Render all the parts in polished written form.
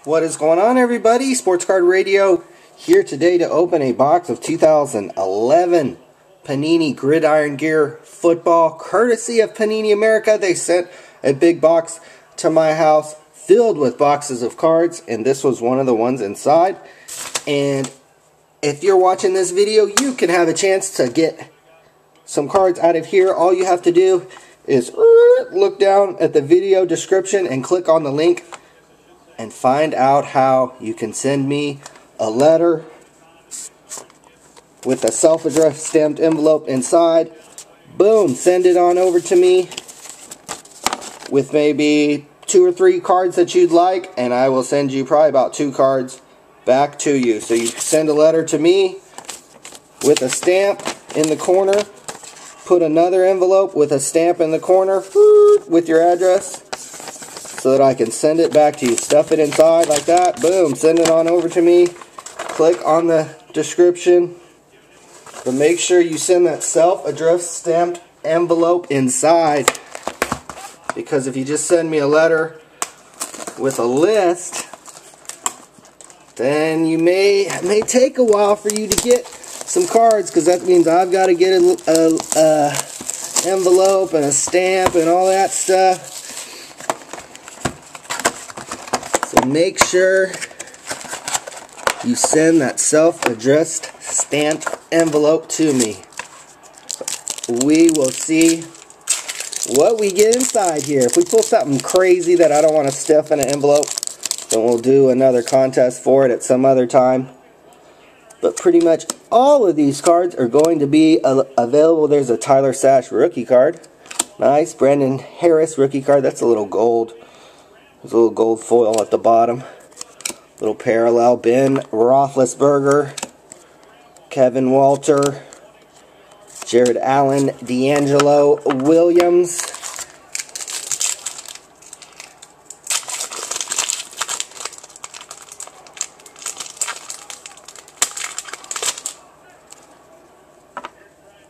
What is going on, everybody? Sports Card Radio here today to open a box of 2011 Panini Gridiron Gear football, courtesy of Panini America. They sent a big box to my house filled with boxes of cards, and this was one of the ones inside. And if you're watching this video, you can have a chance to get some cards out of here. All you have to do is look down at the video description and click on the link and find out how you can send me a letter with a self-addressed stamped envelope inside. Boom, send it on over to me with maybe 2 or 3 cards that you'd like, and I will send you probably about 2 cards back to you. So you send a letter to me with a stamp in the corner, put another envelope with a stamp in the corner with your address, so that I can send it back to you. Stuff it inside like that. Boom. Send it on over to me. Click on the description. But make sure you send that self-addressed stamped envelope inside. Because if you just send me a letter with a list, then you may take a while for you to get some cards. Because that means I've got to get a envelope and a stamp and all that stuff. Make sure you send that self-addressed stamped envelope to me. We will see what we get inside here. If we pull something crazy that I don't want to stuff in an envelope, then we'll do another contest for it at some other time. But pretty much all of these cards are going to be available. There's a Tyler Sash rookie card. Nice. Brandon Harris rookie card. That's a little gold. There's a little gold foil at the bottom. Little parallel. Ben Roethlisberger, Kevin Walter, Jared Allen, D'Angelo Williams,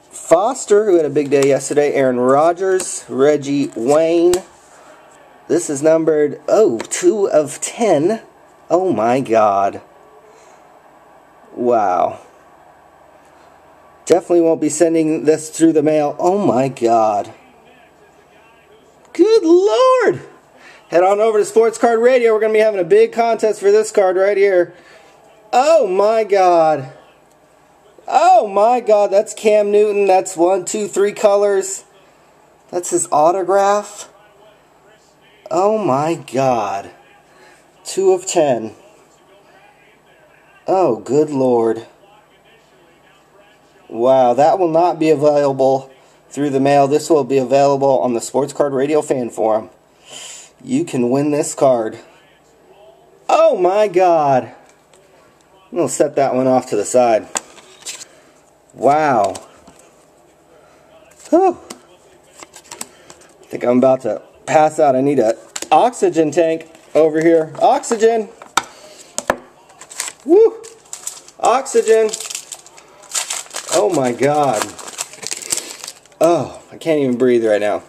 Foster, who had a big day yesterday, Aaron Rodgers, Reggie Wayne. This is numbered, 2 of 10. Oh my God. Wow. Definitely won't be sending this through the mail. Oh my God. Good Lord. Head on over to Sports Card Radio. We're going to be having a big contest for this card right here. Oh my God. Oh my God. That's Cam Newton. That's 1, 2, 3 colors. That's his autograph. Oh my God. 2 of 10. Oh, good Lord. Wow, that will not be available through the mail. This will be available on the Sports Card Radio fan forum. You can win this card. Oh my God. I'm going to set that one off to the side. Wow. Whew. I think I'm about to pass out. I need an oxygen tank over here. Oxygen. Woo. Oxygen. Oh my God. Oh, I can't even breathe right now.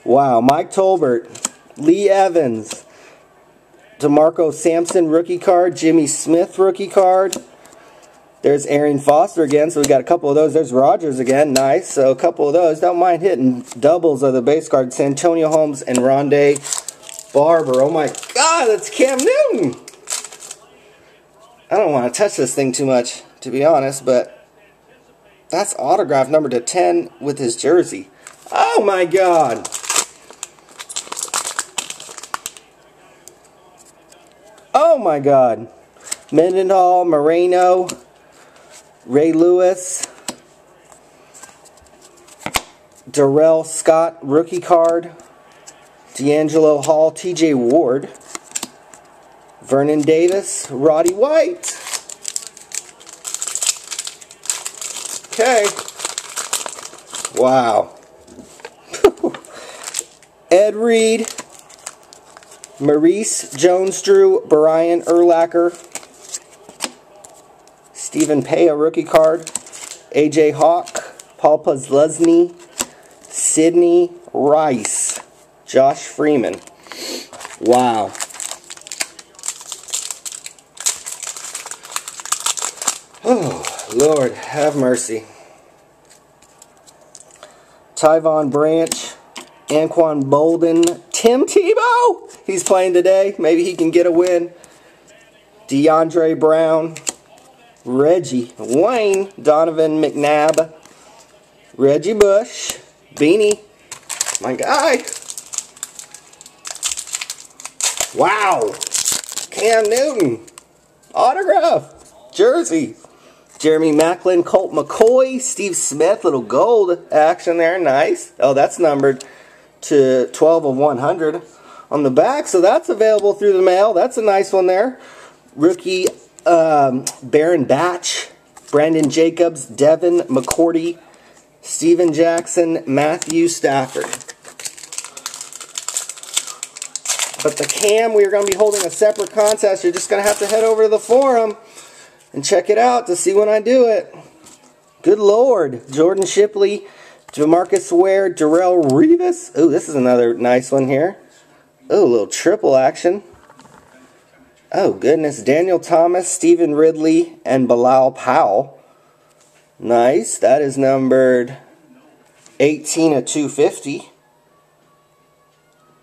Wow. Mike Tolbert, Lee Evans, DeMarco Sampson rookie card, Jimmy Smith rookie card. There's Aaron Foster again, so we got a couple of those. There's Rodgers again, nice. So a couple of those. Don't mind hitting doubles of the base cards. Santonio Holmes and Rondé Barber. Oh my God, that's Cam Newton. I don't want to touch this thing too much, to be honest, but that's autograph number to 10 with his jersey. Oh my God. Oh my God. Mendenhall, Moreno, Ray Lewis, Darrell Scott rookie card, D'Angelo Hall, TJ Ward, Vernon Davis, Roddy White. Okay. Wow. Ed Reed, Maurice Jones-Drew, Brian Urlacher, Stephen Paya rookie card, AJ Hawk, Paul Posluszny, Sidney Rice, Josh Freeman. Wow. Oh, Lord, have mercy. Tyvon Branch, Anquan Bolden, Tim Tebow. He's playing today. Maybe he can get a win. DeAndre Brown, Reggie Wayne, Donovan McNabb, Reggie Bush, Beanie, my guy. Wow. Cam Newton, autograph, jersey. Jeremy Maclin, Colt McCoy, Steve Smith, little gold action there, nice. Oh, that's numbered to 12 of 100 on the back, so that's available through the mail. That's a nice one there. Rookie Baron Batch, Brandon Jacobs, Devin McCourty, Steven Jackson, Matthew Stafford. But the Cam, we are going to be holding a separate contest. You're just going to have to head over to the forum and check it out to see when I do it. Good Lord. Jordan Shipley, Jamarcus Ware, Darrell Revis. Oh, this is another nice one here. Oh, a little triple action. Oh, goodness. Daniel Thomas, Stephen Ridley, and Bilal Powell. Nice. That is numbered 18 of 250.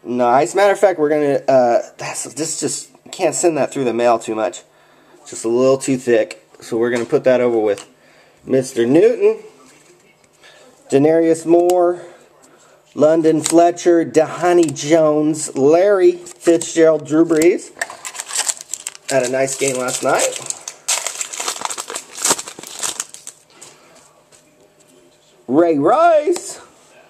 Nice. Matter of fact, we're going to, this just, can't send that through the mail too much. It's just a little too thick. So we're going to put that over with Mr. Newton, Denarius Moore, London Fletcher, Dahani Jones, Larry Fitzgerald, Drew Brees. Had a nice game last night. Ray Rice,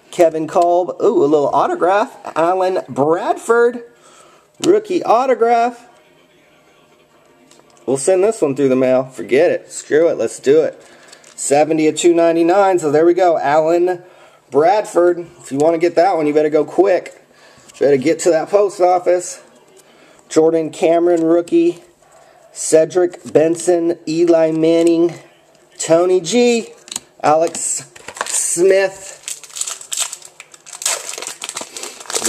Kevin Kolb, ooh, a little autograph. Alan Bradford, rookie autograph. We'll send this one through the mail. Forget it. Screw it. Let's do it. 70 of 299. So there we go. Alan Bradford. If you want to get that one, you better go quick. Better get to that post office. Jordan Cameron, rookie. Cedric Benson, Eli Manning, Tony G, Alex Smith.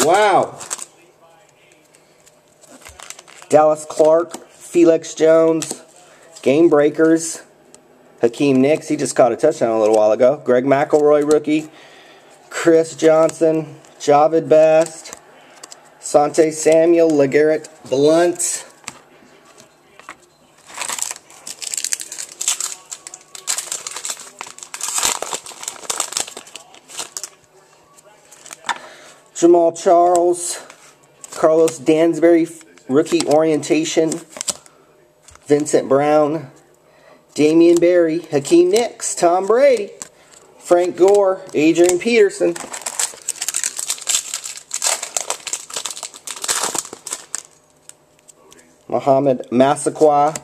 Wow. Dallas Clark, Felix Jones, Game Breakers, Hakeem Nicks. He just caught a touchdown a little while ago. Greg McElroy, rookie. Chris Johnson, Javid Best, Sante Samuel, LeGarrette Blunt. Jamal Charles, Carlos Dansbury, rookie orientation, Vincent Brown, Damian Barry, Hakeem Nicks, Tom Brady, Frank Gore, Adrian Peterson. Mohamed Massaquoi,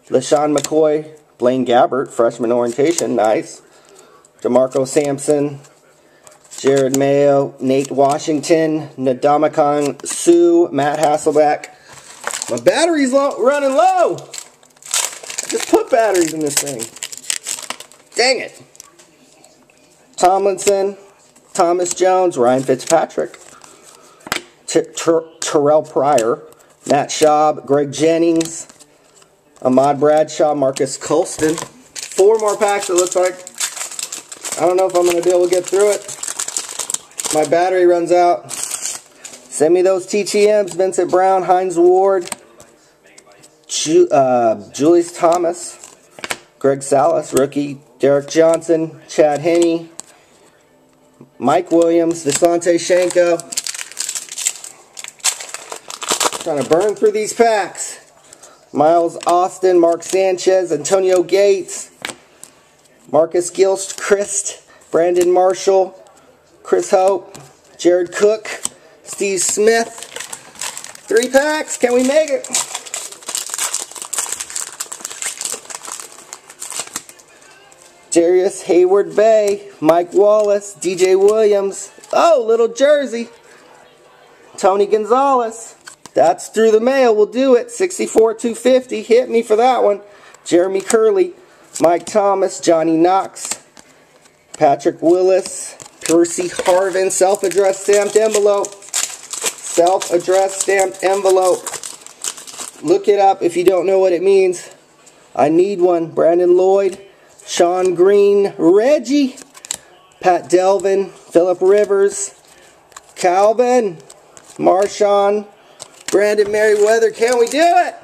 LaShawn McCoy, Blaine Gabbert, freshman orientation, nice. DeMarco Sampson, Jared Mayo, Nate Washington, Ndamukong Suh, Matt Hasselbeck. My battery's running low. I just put batteries in this thing. Dang it. Tomlinson, Thomas Jones, Ryan Fitzpatrick, Terrell Pryor, Matt Schaub, Greg Jennings, Ahmad Bradshaw, Marcus Colston. 4 more packs, it looks like. I don't know if I'm going to be able to get through it. My battery runs out. Send me those TTMs. Vincent Brown, Hines Ward, Julius Thomas, Greg Salas, rookie, Derek Johnson, Chad Henne, Mike Williams, Visante Shenko. Trying to burn through these packs. Miles Austin, Mark Sanchez, Antonio Gates, Marcus Gilchrist, Brandon Marshall, Chris Hope, Jared Cook, Steve Smith. 3 packs. Can we make it? Darius Hayward Bay, Mike Wallace, DJ Williams. Oh, little jersey. Tony Gonzalez. That's through the mail. We'll do it. 64-250. Hit me for that one. Jeremy Curley, Mike Thomas, Johnny Knox, Patrick Willis, Percy Harvin, self-addressed stamped envelope. Self-addressed stamped envelope. Look it up if you don't know what it means. I need one. Brandon Lloyd, Sean Green, Reggie, Pat Delvin, Phillip Rivers, Calvin, Marshawn, Brandon Merriweather. Can we do it?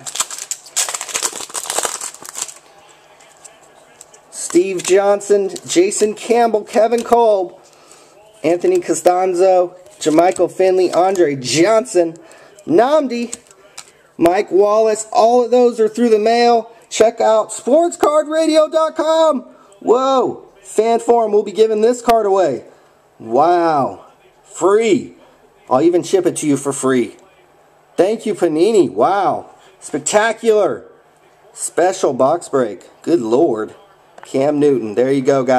Steve Johnson, Jason Campbell, Kevin Kolb, Anthony Costanzo, Jermichael Finley, Andre Johnson, Nnamdi, Mike Wallace. All of those are through the mail. Check out sportscardradio.com. Whoa, fan forum. We'll be giving this card away. Wow, free. I'll even ship it to you for free. Thank you, Panini. Wow, spectacular. Special box break. Good Lord. Cam Newton. There you go, guys.